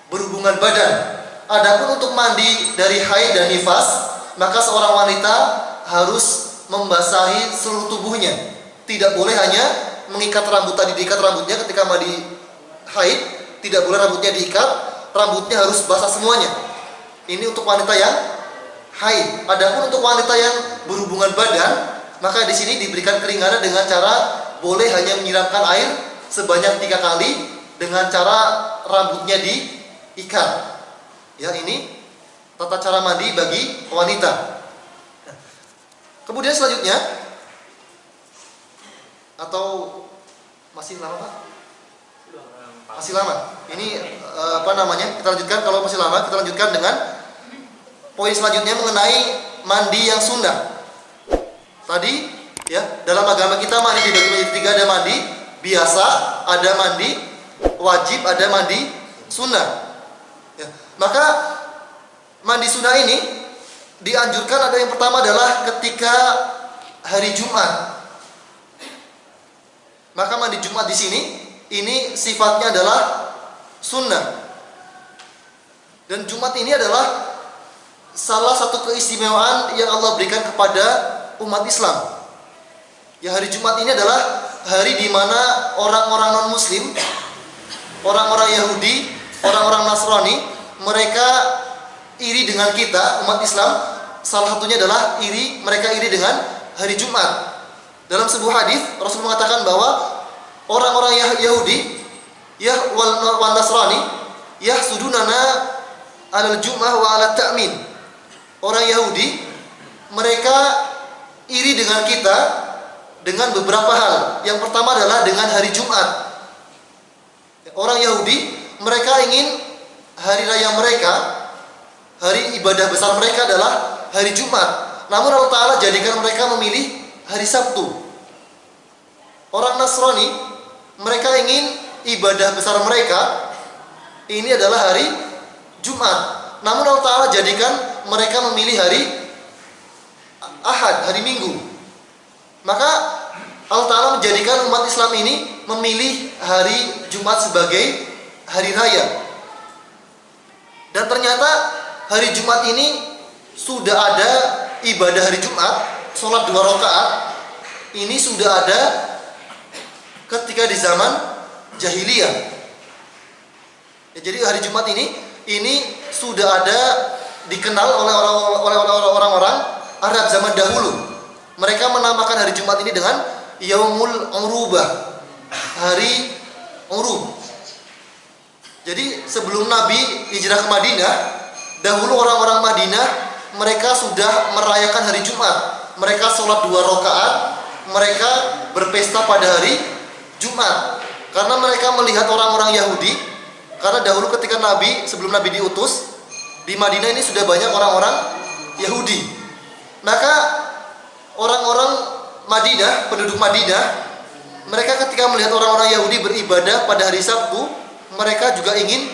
berhubungan badan. Adapun untuk mandi dari haid dan nifas, maka seorang wanita harus membasahi seluruh tubuhnya. Tidak boleh hanya mengikat rambut, tadi diikat rambutnya ketika mandi haid, tidak boleh rambutnya diikat, rambutnya harus basah semuanya. Ini untuk wanita yang haid. Adapun untuk wanita yang berhubungan badan, maka di sini diberikan keringanan dengan cara boleh hanya menyiramkan air sebanyak 3 kali dengan cara rambutnya diikat. Ya, ini tata cara mandi bagi wanita. Kemudian selanjutnya, atau masih lama Pak? Masih lama. Ini kita lanjutkan. Kalau masih lama, kita lanjutkan dengan poin selanjutnya mengenai mandi yang sunnah. Tadi ya, dalam agama kita mandi dibagi menjadi 3, ada mandi biasa, ada mandi wajib, ada mandi sunnah. Ya. Maka mandi sunnah ini dianjurkan, ada yang pertama adalah ketika hari Jumat. Maka mandi Jumat di sini ini sifatnya adalah sunnah. Dan Jumat ini adalah salah satu keistimewaan yang Allah berikan kepada umat Islam. Ya, hari Jumat ini adalah hari di mana orang-orang non-Muslim, orang-orang Yahudi, orang-orang Nasrani, mereka iri dengan kita, umat Islam. Salah satunya adalah mereka iri dengan hari Jumat. Dalam sebuah hadis Rasul mengatakan bahwa orang-orang Yahudi, ya wal Nasrani, ya sudunana alal Jum'ah wa ala ta'min. Orang Yahudi mereka iri dengan kita dengan beberapa hal. Yang pertama adalah dengan hari Jumat. Orang Yahudi mereka ingin hari raya mereka, hari ibadah besar mereka adalah hari Jumat. Namun Allah Ta'ala jadikan mereka memilih hari Sabtu. Orang Nasrani mereka ingin ibadah besar mereka ini adalah hari Jumat. Namun Allah Ta'ala jadikan mereka memilih hari Ahad, hari Minggu. Maka Allah Ta'ala menjadikan umat Islam ini memilih hari Jumat sebagai hari raya. Dan ternyata hari Jumat ini sudah ada ibadah hari Jumat, sholat 2 rakaat. Ini sudah ada ketika di zaman jahiliyah. Ya, jadi hari Jumat ini sudah ada, dikenal oleh orang-orang Arab zaman dahulu. Mereka menamakan hari Jumat ini dengan Yaumul Urubah, hari Urub. Jadi sebelum Nabi hijrah ke Madinah, dahulu orang-orang Madinah mereka sudah merayakan hari Jumat. Mereka sholat 2 rakaat, mereka berpesta pada hari Jumat. Karena mereka melihat orang-orang Yahudi, karena dahulu ketika sebelum Nabi diutus di Madinah ini sudah banyak orang-orang Yahudi. Maka orang-orang Madinah, penduduk Madinah, mereka ketika melihat orang-orang Yahudi beribadah pada hari Sabtu, mereka juga ingin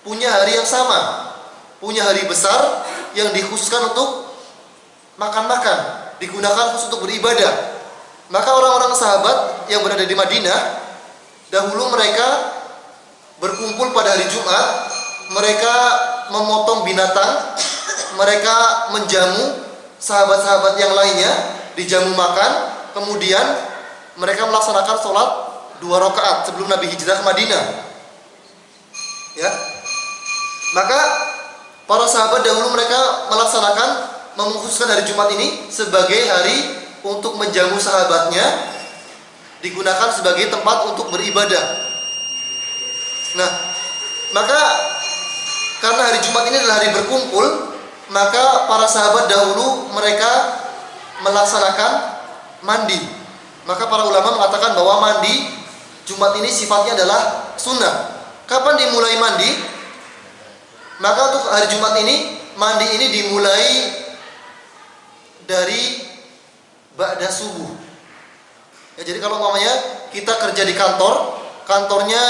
punya hari yang sama, punya hari besar yang dikhususkan untuk makan-makan, digunakan khusus untuk beribadah. Maka orang-orang sahabat yang berada di Madinah, dahulu mereka berkumpul pada hari Jumat, mereka memotong binatang, mereka menjamu sahabat-sahabat yang lainnya, dijamu makan, kemudian mereka melaksanakan sholat 2 rakaat sebelum Nabi hijrah ke Madinah. Ya, maka para sahabat dahulu mereka mengkhususkan hari Jumat ini sebagai hari untuk menjamu sahabatnya, digunakan sebagai tempat untuk beribadah. Nah, maka karena hari Jumat ini adalah hari berkumpul, maka para sahabat dahulu mereka melaksanakan mandi. Maka para ulama mengatakan bahwa mandi Jumat ini sifatnya adalah sunnah. Kapan dimulai mandi? Maka untuk hari Jumat ini, mandi ini dimulai dari ba'da subuh. Ya, jadi kalau umpamanya kita kerja di kantornya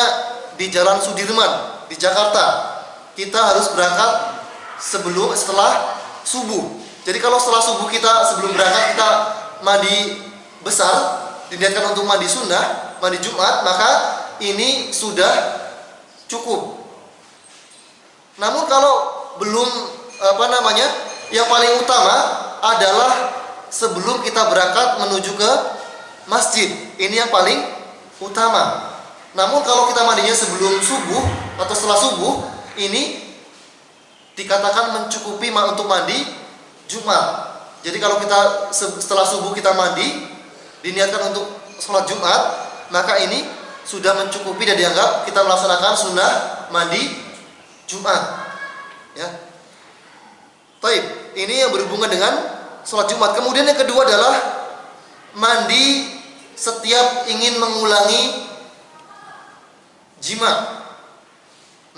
di Jalan Sudirman di Jakarta, kita harus berangkat setelah subuh. Jadi kalau setelah subuh sebelum berangkat kita mandi besar, diniatkan untuk mandi sunnah, mandi Jumat, maka ini sudah cukup. Namun kalau belum yang paling utama adalah sebelum kita berangkat menuju ke masjid. Ini yang paling utama. Namun kalau kita mandinya sebelum subuh atau setelah subuh, ini dikatakan mencukupi untuk mandi Jumat. Jadi kalau kita setelah subuh kita mandi, diniatkan untuk sholat Jumat, maka ini sudah mencukupi dan dianggap kita melaksanakan sunnah mandi Jumat. Ya. Baik, ini yang berhubungan dengan sholat Jumat. Kemudian yang kedua adalah mandi setiap ingin mengulangi jima.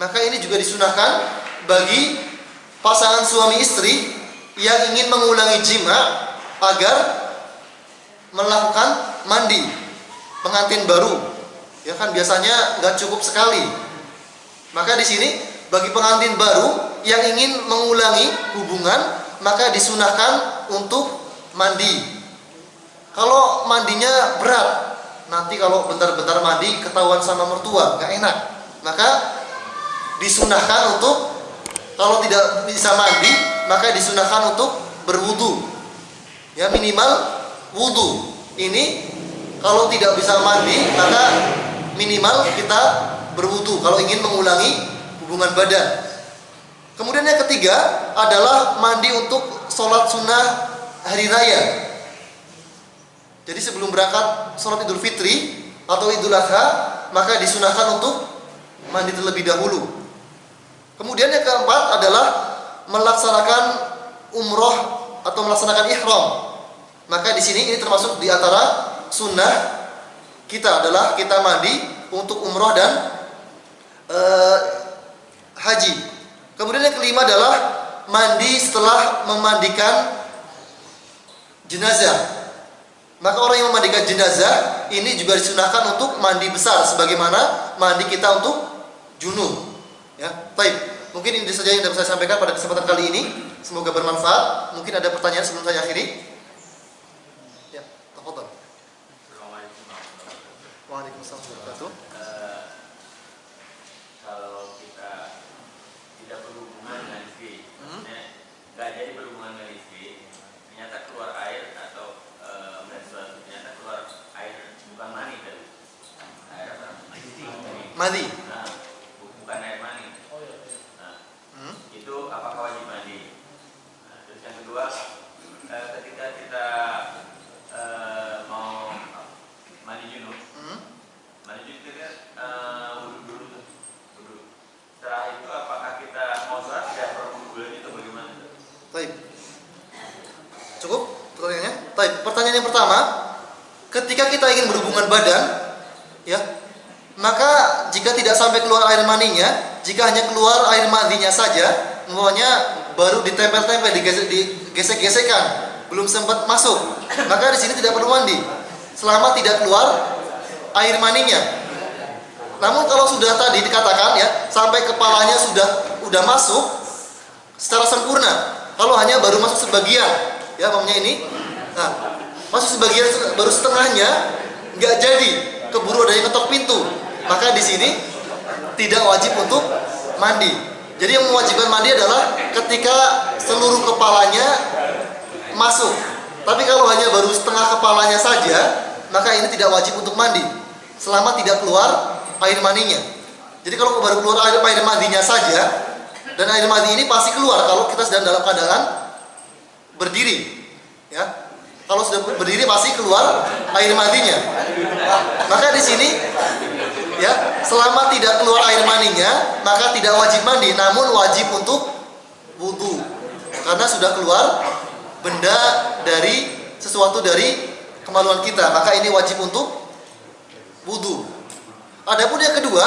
Maka ini juga disunahkan bagi pasangan suami istri yang ingin mengulangi jima agar melakukan mandi pengantin baru. Ya kan biasanya nggak cukup sekali. Maka di sini bagi pengantin baru yang ingin mengulangi hubungan maka disunahkan untuk mandi. Kalau mandinya berat, nanti kalau bentar-bentar mandi ketahuan sama mertua, nggak enak. Maka disunahkan untuk, kalau tidak bisa mandi maka disunahkan untuk berwudu. Ya minimal wudu. Ini kalau tidak bisa mandi maka minimal kita berwudu kalau ingin mengulangi hubungan badan. Kemudian yang ketiga adalah mandi untuk sholat sunnah hari raya. Jadi sebelum berangkat sholat Idul Fitri atau Idul Adha maka disunahkan untuk mandi terlebih dahulu. Kemudian yang keempat adalah melaksanakan umroh atau melaksanakan ihram. Maka di sini ini termasuk di antara sunnah kita adalah kita mandi untuk umroh dan haji. Kemudian yang kelima adalah mandi setelah memandikan jenazah. Maka orang yang memandikan jenazah ini juga disunahkan untuk mandi besar sebagaimana mandi kita untuk junub. Ya, baik. Mungkin ini saja yang dapat saya sampaikan pada kesempatan kali ini. Semoga bermanfaat. Mungkin ada pertanyaan sebelum saya akhiri. Ya, tafadhol. Waalaikumsalam warahmatullahi wabarakatuh. Kalau kita tidak berhubungan dengan istri, nggak jadi berhubungan dengan istri, ternyata keluar air atau menstruasi, ternyata keluar air bukan mani tadi, air apa? Mandi. Nah, bukan air mani. Nah, itu apakah wajib mandi? Nah, terus yang kedua, ketika kita mau mandi junub. Mandi junub itu kan wudhu dulu tuh, wudhu. Setelah itu apakah kita mau sholat tidak perlu wudhu lagi atau bagaimana? Baik. Cukup pertanyaannya? Baik. Pertanyaan yang pertama, ketika kita ingin berhubungan badan, ya, maka jika tidak sampai keluar air maninya, jika hanya keluar air mandinya saja, umpamanya baru ditempel-tempel, digesek-gesekkan, belum sempat masuk, maka di sini tidak perlu mandi selama tidak keluar air maninya. Namun kalau sudah tadi dikatakan ya sampai kepalanya sudah masuk secara sempurna, kalau hanya baru masuk sebagian, ya umpamanya ini, nah masuk sebagian baru setengahnya, nggak jadi, keburu ada yang ketok pintu, maka di sini tidak wajib untuk mandi. Jadi yang mewajibkan mandi adalah ketika seluruh kepalanya masuk. Tapi kalau hanya baru setengah kepalanya saja, maka ini tidak wajib untuk mandi selama tidak keluar air maninya. Jadi kalau baru keluar air mandinya saja, dan air mandi ini pasti keluar kalau kita sedang dalam keadaan berdiri, ya. Kalau sudah berdiri pasti keluar air mandinya. Maka di sini, ya, selama tidak keluar air maninya, maka tidak wajib mandi, namun wajib untuk wudu, karena sudah keluar benda dari sesuatu dari kemaluan kita, maka ini wajib untuk wudu. Adapun yang kedua,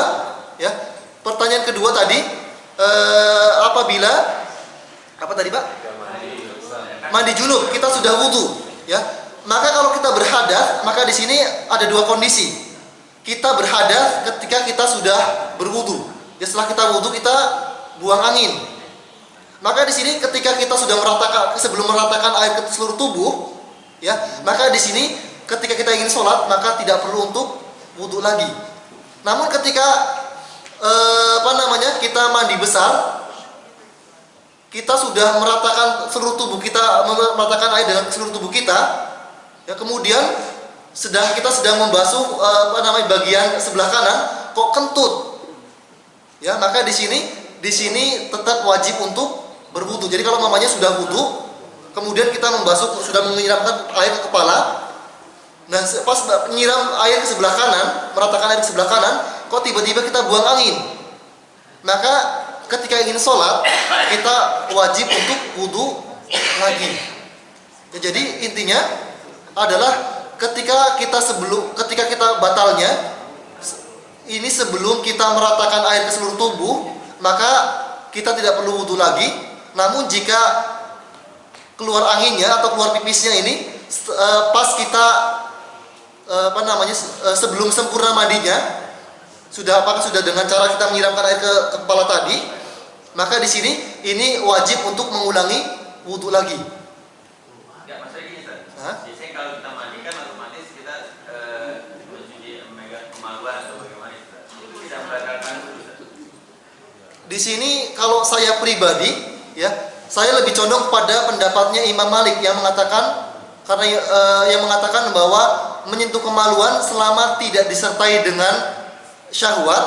ya, pertanyaan kedua tadi, apabila apa tadi Pak? Mandi junub, kita sudah wudu, ya. Maka kalau kita berhadas, maka di sini ada dua kondisi. Kita berhadas ketika kita sudah berwudu. Ya, setelah kita wudu kita buang angin. Maka di sini ketika kita sudah meratakan, sebelum meratakan air ke seluruh tubuh, ya, maka di sini ketika kita ingin sholat maka tidak perlu untuk wudu lagi. Namun ketika kita mandi besar, kita sudah meratakan seluruh tubuh kita, meratakan air dengan seluruh tubuh kita, ya, kemudian kita sedang membasuh bagian sebelah kanan, kok kentut, ya, maka di sini tetap wajib untuk berwudu. Jadi kalau mamanya sudah wudu, kemudian kita membasuh, sudah menyiramkan air ke kepala, nah pas menyiram air ke sebelah kanan, meratakan air ke sebelah kanan, kok tiba-tiba kita buang angin, maka ketika ingin sholat kita wajib untuk wudu lagi. Ya, jadi intinya adalah ketika kita batalnya ini sebelum kita meratakan air ke seluruh tubuh, maka kita tidak perlu wudu lagi. Namun jika keluar anginnya atau keluar pipisnya ini pas kita sebelum sempurna mandinya, apakah sudah dengan cara kita menyiramkan air ke kepala tadi, maka di sini ini wajib untuk mengulangi wudu lagi. Enggak, maksudnya gini Ustaz. Biasanya kalau kita mandi kan otomatis kita mencuci memegang kemaluan atau bagaimana Ustaz. Itu tidak membatalkan wudu Ustaz. Di sini kalau saya pribadi ya, saya lebih condong pada pendapatnya Imam Malik yang mengatakan bahwa menyentuh kemaluan selama tidak disertai dengan syahwat,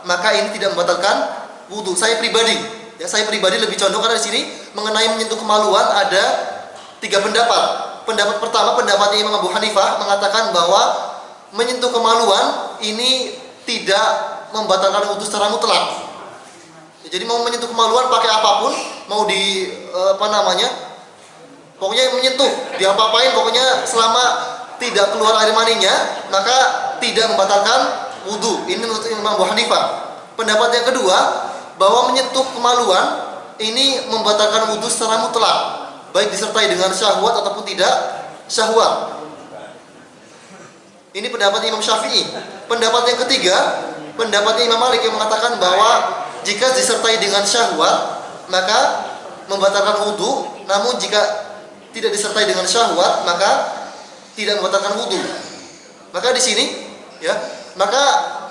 maka ini tidak membatalkan wudu. Saya pribadi lebih condong karena di sini mengenai menyentuh kemaluan ada 3 pendapat. Pendapat pertama, pendapatnya Imam Abu Hanifah mengatakan bahwa menyentuh kemaluan ini tidak membatalkan wudu secara mutlak. Jadi mau menyentuh kemaluan pakai apapun, mau pokoknya menyentuh, diapa-apain, pokoknya selama tidak keluar air maninya, maka tidak membatalkan wudu. Ini menurut Imam Abu Hanifah. Pendapat yang kedua, bahwa menyentuh kemaluan ini membatalkan wudu secara mutlak, baik disertai dengan syahwat ataupun tidak syahwat. Ini pendapat Imam Syafi'i. Pendapat yang ketiga, pendapatnya Imam Malik yang mengatakan bahwa jika disertai dengan syahwat maka membatalkan wudu, namun jika tidak disertai dengan syahwat maka tidak membatalkan wudu. Maka di sini ya, maka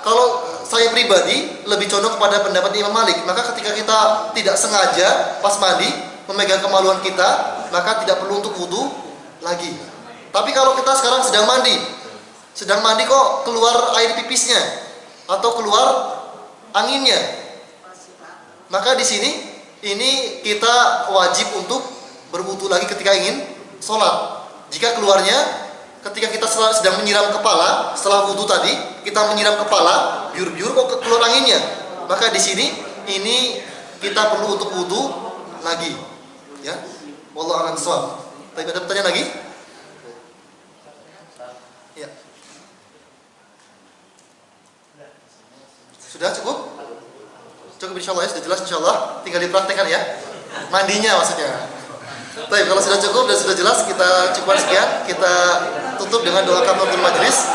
kalau saya pribadi lebih condong kepada pendapat Imam Malik. Maka ketika kita tidak sengaja pas mandi memegang kemaluan kita, maka tidak perlu untuk wudu lagi. Tapi kalau kita sekarang sedang mandi kok keluar air pipisnya atau keluar anginnya, maka di sini ini kita wajib untuk berwudu lagi ketika ingin sholat. Jika keluarnya ketika kita sedang menyiram kepala, setelah wudu tadi kita menyiram kepala, biur-biur kok keluar anginnya, maka di sini ini kita perlu untuk wudu lagi. Ya, wallahu a'lam bishawab. Tapi ada pertanyaan lagi? Ya. Sudah cukup? Cukup insyaallah ya, sudah jelas insyaallah. Tinggal dipraktekkan ya. Mandinya maksudnya. Baik, kalau sudah cukup dan sudah jelas, kita cukupkan sekian. Kita tutup dengan doa kafaratul majlis.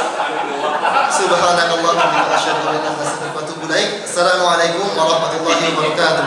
Subhanakallahumma wa bihamdika asyhadu an la ilaha illa anta astaghfiruka wa atubu ilaik. Assalamualaikum warahmatullahi wabarakatuh.